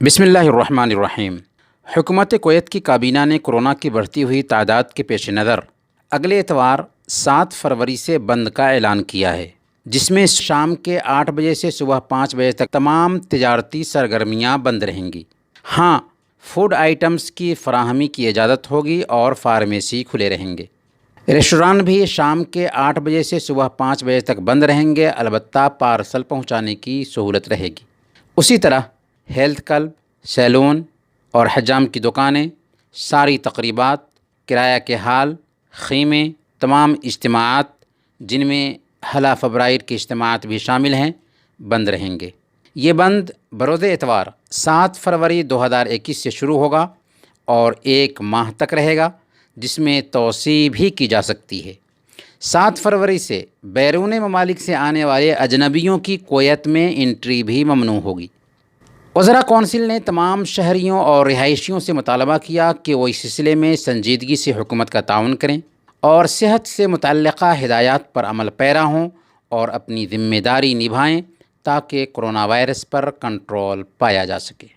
بسم اللہ الرحمن الرحیم۔ حکومت کویت کی کابینہ نے کورونا کی بڑھتی ہوئی تعداد کے پیش نظر اگلے اتوار 7 فروری سے بند کا اعلان کیا ہے، جس میں شام کے 8 بجے سے صبح 5 بجے تک تمام تجارتی سرگرمیاں بند رہیں گی۔ ہاں، فوڈ آئٹمز کی فراہمی کی اجازت ہوگی اور فارمیسی کھلے رہیں گے۔ ریسٹوران بھی شام کے 8 بجے سے صبح 5 بجے تک بند رہیں گے، البتہ پارسل پہنچانے کی سہولت رہے گی۔ اسی طرح ہیلتھ کلب، سیلون اور حجام کی دکانیں، ساری تقریبات، کرایہ کے ہال، خیمے، تمام اجتماعات جن میں حلہ فبرائر کے اجتماعات بھی شامل ہیں، بند رہیں گے۔ یہ بند بروز اتوار 7 فروری 2021 سے شروع ہوگا اور 1 ماہ تک رہے گا، جس میں توسیع بھی کی جا سکتی ہے۔ 7 فروری سے بیرون ممالک سے آنے والے اجنبیوں کی کویت میں انٹری بھی ممنوع ہوگی۔ وزراء کونسل نے تمام شہریوں اور رہائشیوں سے مطالبہ کیا کہ وہ اس سلسلے میں سنجیدگی سے حکومت کا تعاون کریں اور صحت سے متعلقہ ہدایات پر عمل پیرا ہوں اور اپنی ذمہ داری نبھائیں تاکہ کورونا وائرس پر کنٹرول پایا جا سکے۔